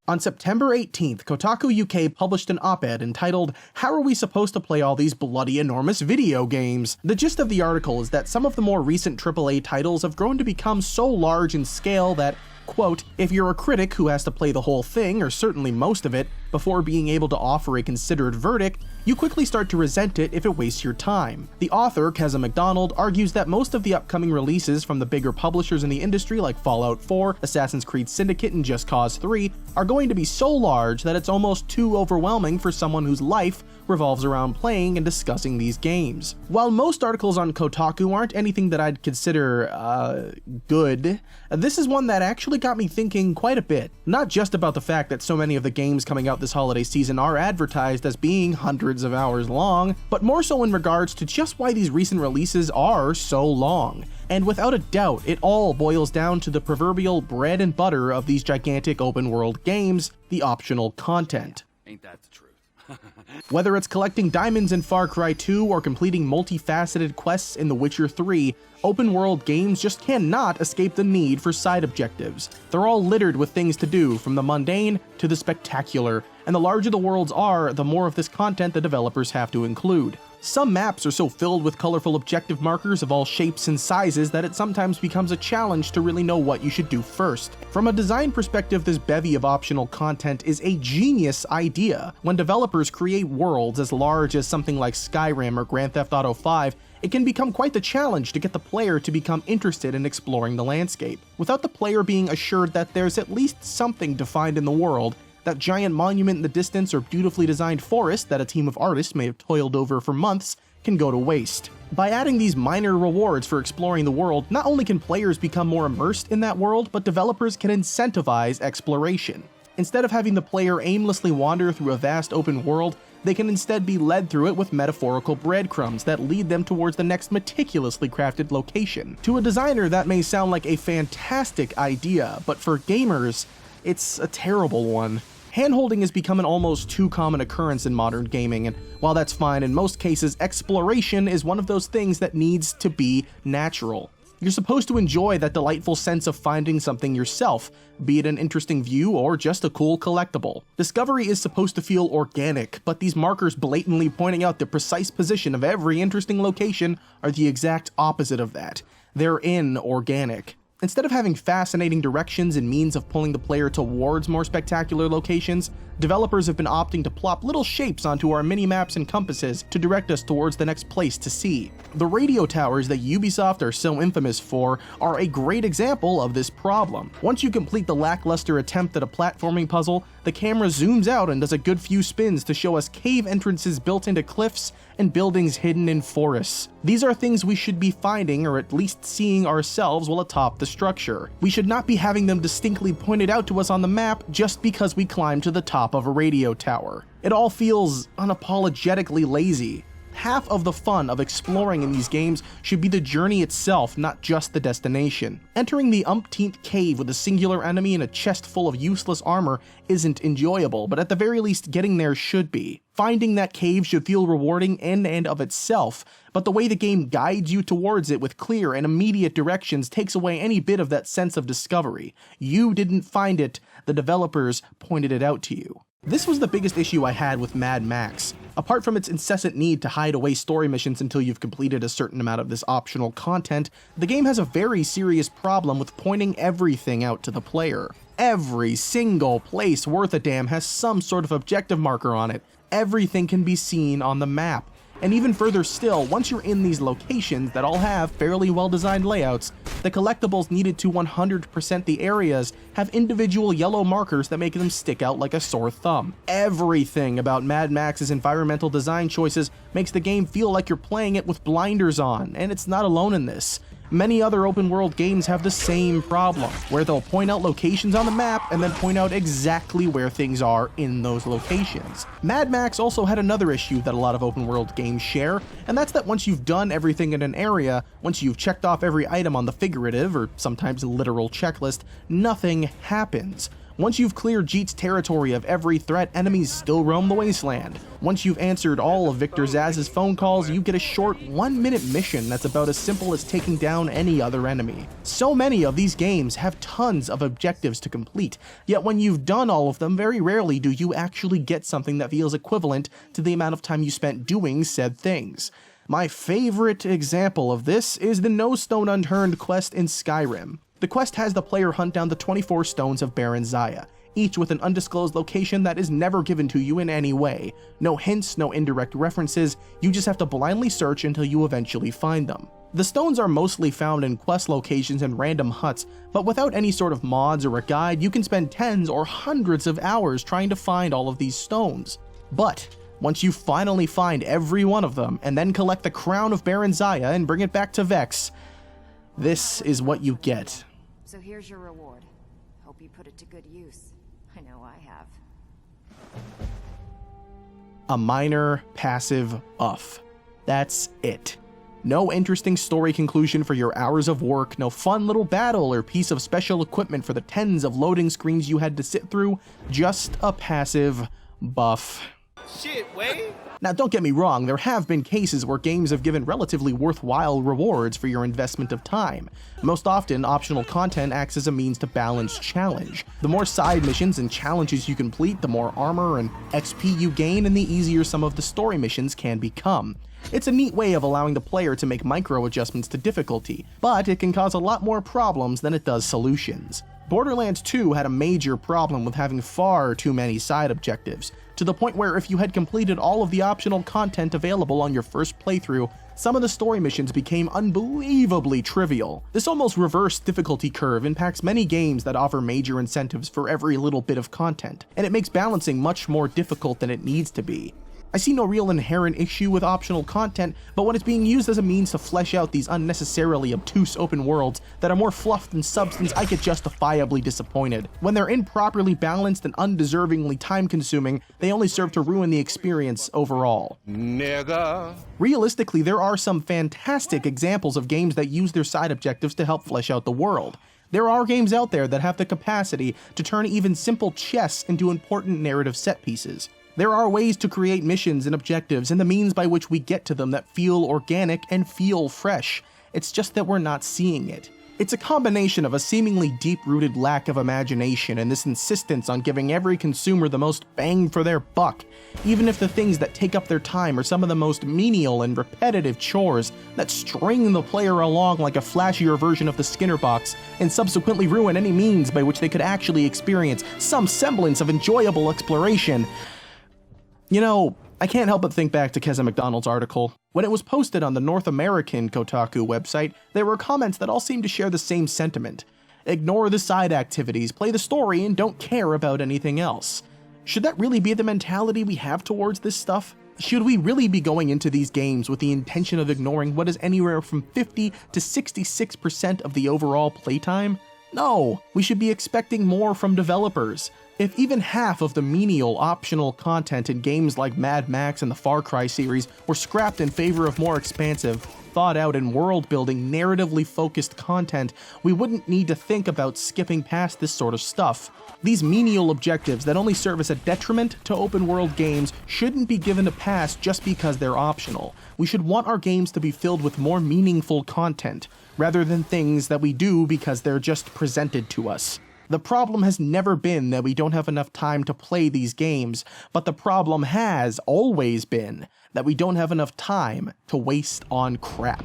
On September 18th, Kotaku UK published an op-ed entitled, "How are we supposed to play all these bloody enormous video games?" The gist of the article is that some of the more recent AAA titles have grown to become so large in scale that, quote, "if you're a critic who has to play the whole thing, or certainly most of it, before being able to offer a considered verdict, you quickly start to resent it if it wastes your time." The author, Keza McDonald, argues that most of the upcoming releases from the bigger publishers in the industry like Fallout 4, Assassin's Creed Syndicate, and Just Cause 3 are going to be so large that it's almost too overwhelming for someone whose life revolves around playing and discussing these games. While most articles on Kotaku aren't anything that I'd consider, good, this is one that actually got me thinking quite a bit. Not just about the fact that so many of the games coming out this holiday season are advertised as being hundreds of hours long, but more so in regards to just why these recent releases are so long. And without a doubt, it all boils down to the proverbial bread and butter of these gigantic open world games, the optional content. Ain't that the truth? Whether it's collecting diamonds in Far Cry 2 or completing multifaceted quests in The Witcher 3, open world games just cannot escape the need for side objectives. They're all littered with things to do, from the mundane to the spectacular, and the larger the worlds are, the more of this content the developers have to include. Some maps are so filled with colorful objective markers of all shapes and sizes that it sometimes becomes a challenge to really know what you should do first. From a design perspective, this bevy of optional content is a genius idea. When developers create worlds as large as something like Skyrim or Grand Theft Auto 5, it can become quite the challenge to get the player to become interested in exploring the landscape. Without the player being assured that there's at least something to find in the world, that giant monument in the distance or beautifully designed forest that a team of artists may have toiled over for months can go to waste. By adding these minor rewards for exploring the world, not only can players become more immersed in that world, but developers can incentivize exploration. Instead of having the player aimlessly wander through a vast open world, they can instead be led through it with metaphorical breadcrumbs that lead them towards the next meticulously crafted location. To a designer, that may sound like a fantastic idea, but for gamers, it's a terrible one. Handholding has become an almost too common occurrence in modern gaming, and while that's fine in most cases, exploration is one of those things that needs to be natural. You're supposed to enjoy that delightful sense of finding something yourself, be it an interesting view or just a cool collectible. Discovery is supposed to feel organic, but these markers blatantly pointing out the precise position of every interesting location are the exact opposite of that. They're inorganic. Instead of having fascinating directions and means of pulling the player towards more spectacular locations, developers have been opting to plop little shapes onto our mini-maps and compasses to direct us towards the next place to see. The radio towers that Ubisoft are so infamous for are a great example of this problem. Once you complete the lackluster attempt at a platforming puzzle, the camera zooms out and does a good few spins to show us cave entrances built into cliffs and buildings hidden in forests. These are things we should be finding or at least seeing ourselves while atop the structure. We should not be having them distinctly pointed out to us on the map just because we climbed to the top of a radio tower. It all feels unapologetically lazy. Half of the fun of exploring in these games should be the journey itself, not just the destination. Entering the umpteenth cave with a singular enemy and a chest full of useless armor isn't enjoyable, but at the very least getting there should be. Finding that cave should feel rewarding in and of itself, but the way the game guides you towards it with clear and immediate directions takes away any bit of that sense of discovery. You didn't find it, the developers pointed it out to you. This was the biggest issue I had with Mad Max. Apart from its incessant need to hide away story missions until you've completed a certain amount of this optional content, the game has a very serious problem with pointing everything out to the player. Every single place worth a damn has some sort of objective marker on it. Everything can be seen on the map. And even further still, once you're in these locations that all have fairly well-designed layouts, the collectibles needed to 100% the areas have individual yellow markers that make them stick out like a sore thumb. Everything about Mad Max's environmental design choices makes the game feel like you're playing it with blinders on, and it's not alone in this. Many other open world games have the same problem, where they'll point out locations on the map and then point out exactly where things are in those locations. Mad Max also had another issue that a lot of open world games share, and that's that once you've done everything in an area, once you've checked off every item on the figurative, or sometimes literal checklist, nothing happens. Once you've cleared Jeet's territory of every threat, enemies still roam the wasteland. Once you've answered all of Victor Zaz's phone calls, you get a short 1-minute mission that's about as simple as taking down any other enemy. So many of these games have tons of objectives to complete, yet when you've done all of them, very rarely do you actually get something that feels equivalent to the amount of time you spent doing said things. My favorite example of this is the No Stone Unturned quest in Skyrim. The quest has the player hunt down the 24 stones of Baron Zaya, each with an undisclosed location that is never given to you in any way. No hints, no indirect references, you just have to blindly search until you eventually find them. The stones are mostly found in quest locations and random huts, but without any sort of mods or a guide, you can spend tens or hundreds of hours trying to find all of these stones. But once you finally find every one of them, and then collect the crown of Baron Zaya and bring it back to Vex, this is what you get. So here's your reward. Hope you put it to good use. I know I have. A minor passive buff. That's it. No interesting story conclusion for your hours of work, no fun little battle or piece of special equipment for the tens of loading screens you had to sit through, just a passive buff. Shit, Wade. Now don't get me wrong, there have been cases where games have given relatively worthwhile rewards for your investment of time. Most often, optional content acts as a means to balance challenge. The more side missions and challenges you complete, the more armor and XP you gain, and the easier some of the story missions can become. It's a neat way of allowing the player to make micro adjustments to difficulty, but it can cause a lot more problems than it does solutions. Borderlands 2 had a major problem with having far too many side objectives, to the point where if you had completed all of the optional content available on your first playthrough, some of the story missions became unbelievably trivial. This almost reverse difficulty curve impacts many games that offer major incentives for every little bit of content, and it makes balancing much more difficult than it needs to be. I see no real inherent issue with optional content, but when it's being used as a means to flesh out these unnecessarily obtuse open worlds that are more fluff than substance, I get justifiably disappointed. When they're improperly balanced and undeservingly time-consuming, they only serve to ruin the experience overall. Nigga. Realistically, there are some fantastic examples of games that use their side objectives to help flesh out the world. There are games out there that have the capacity to turn even simple chess into important narrative set pieces. There are ways to create missions and objectives and the means by which we get to them that feel organic and feel fresh. It's just that we're not seeing it. It's a combination of a seemingly deep-rooted lack of imagination and this insistence on giving every consumer the most bang for their buck, even if the things that take up their time are some of the most menial and repetitive chores that string the player along like a flashier version of the Skinner box and subsequently ruin any means by which they could actually experience some semblance of enjoyable exploration. You know, I can't help but think back to Keza McDonald's article. When it was posted on the North American Kotaku website, there were comments that all seemed to share the same sentiment. Ignore the side activities, play the story, and don't care about anything else. Should that really be the mentality we have towards this stuff? Should we really be going into these games with the intention of ignoring what is anywhere from 50 to 66% of the overall playtime? No, we should be expecting more from developers. If even half of the menial optional content in games like Mad Max and the Far Cry series were scrapped in favor of more expansive, thought-out and world-building, narratively focused content, we wouldn't need to think about skipping past this sort of stuff. These menial objectives that only serve as a detriment to open-world games shouldn't be given a pass just because they're optional. We should want our games to be filled with more meaningful content, rather than things that we do because they're just presented to us. The problem has never been that we don't have enough time to play these games, but the problem has always been that we don't have enough time to waste on crap.